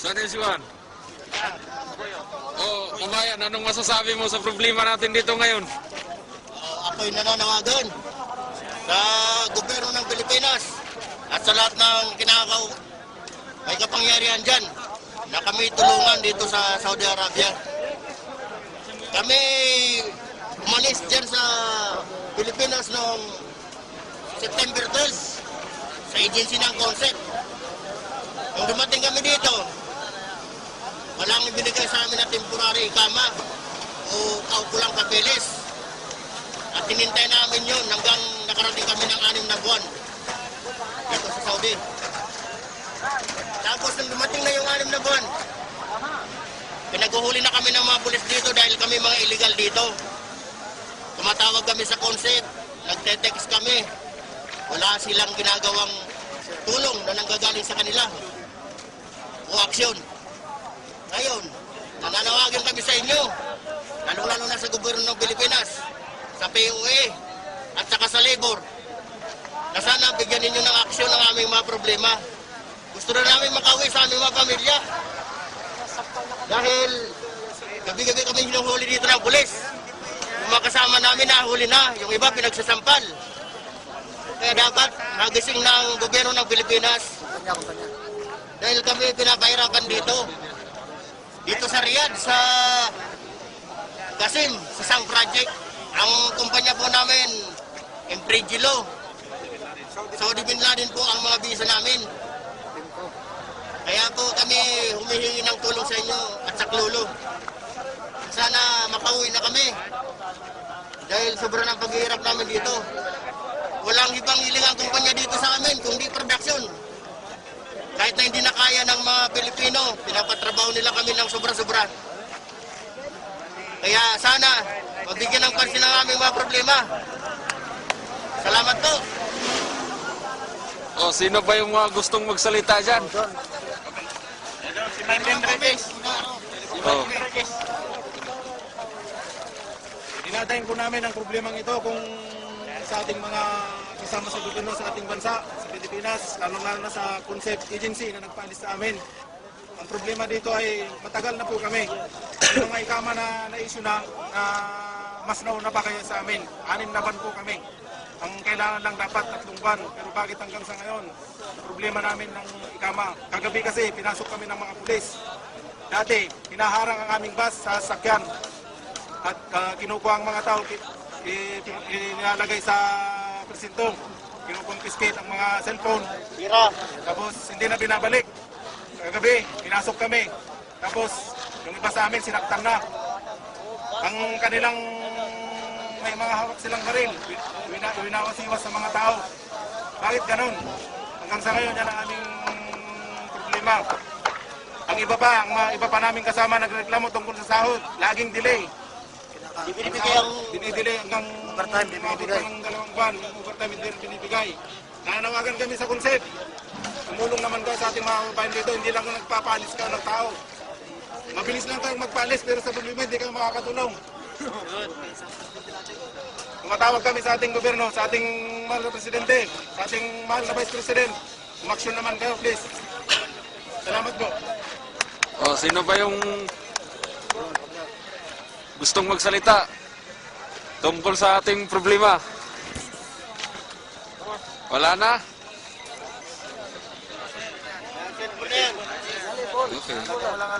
Daniel Juan. Oh, kabayan, anong masasabi mo sa problema natin dito ngayon? Ako'y nananawagan sa gobyerno ng Pilipinas at sa lahat ng may kapangyarihan dyan na kami tulungan dito sa Saudi Arabia. Kami umalis dyan sa Pilipinas noong September 12 sa agency ng Concept. Nung dumating kami dito, walang ibinigay sa amin na temporary ikama o kaukulang papeles. At hinintay namin yun hanggang nakarating kami ng 6 na buwan dito sa Saudi. Tapos nung dumating na yung 6 na buwan, pinaguhuli na kami ng mga pulis dito dahil kami mga illegal dito. Tumatawag kami sa Concept, nagte-text kami. Wala silang ginagawang tulong na nanggagaling sa kanila o aksyon. Ngayon, nananawagan kami sa inyo, lalo-lalo na sa gobyerno ng Pilipinas, sa POA at saka sa labor, na sana bigyan ninyo ng aksyon ang aming mga problema. Gusto na namin makauwi sa aming mga pamilya. Dahil gabi-gabi kami hinuhuli dito ng pulis. Yung mga kasama namin nahuli na, yung iba pinagsasampal. Kaya dapat nagising ng gobyerno ng Pilipinas. Dahil kami pinapahirapan dito. Dito sa Riyadh, sa Qasim, sa Sang Project. Ang kumpanya po namin, Emprigilo. Saudi Bin Laden po ang mga bisa namin. Kaya po kami humihingi ng tulong sa inyo at sa Klulo. Sana makauwi na kami. Dahil sobrang ang paghihirap namin dito. Walang ibang hilingang kumpanya dito sa amin, kundi production. Kahit na hindi na kaya ng mga Pilipino, pinapatrabaho nila kami ng sobra-sobra. Kaya sana, mabigyan ng pansin ng aming mga problema. Salamat po. Oh, sino ba yung mga gustong magsalita dyan? Si Martin Reyes. Oh. Dinadayin po namin ang problemang ito kung sa ating mga kasama sa gobyerno sa ating bansa, sa Pilipinas, lalo-lalo na sa Concept Agency na nagpaalis sa amin. Ang problema dito ay matagal na po kami. Yung mga ikama na na-issue na mas nauna pa kayo sa amin. 6 na buwan po kami. Ang kailangan lang dapat 3 buwan. Pero bakit hanggang sa ngayon? Problema namin ng ikama. Kagabi kasi pinasok kami ng mga pulis. Dati, hinaharang ang aming bus sa sasakyan. At kinukuha ang mga tao, nilalagay sa presinto. Kinukonfiskate ang mga cellphone. Tapos hindi na binabalik. Kagabi, pinasok kami. Tapos, yung iba sa amin, sinaktan na. Ang kanilang, may mga hawak silang baril. Winawas-iwas sa mga tao. Bakit ganun? Hanggang sa ngayon, yan ang aming problema. Ang iba pa, ang mga iba pa namin kasama nagreklamo tungkol sa sahod. Laging delay. Dinidelay hanggang binibigay ng 2 buwan. Yung overtime hindi binibigay. Nananawagan kami sa Concept. Tumulong naman kayo sa ating mga kabayan dito. Hindi lang nagpapalis ka ng tao. Mabilis lang kayong magpalis pero sa problema hindi kayo makakatulong. Tumatawag kami sa ating gobyerno, sa ating mahal na presidente, sa ating mahal na vice president. Umaksyon naman kayo, please. Salamat po. Oh, sino ba yung gustong magsalita tungkol sa ating problema? Wala na? Okay.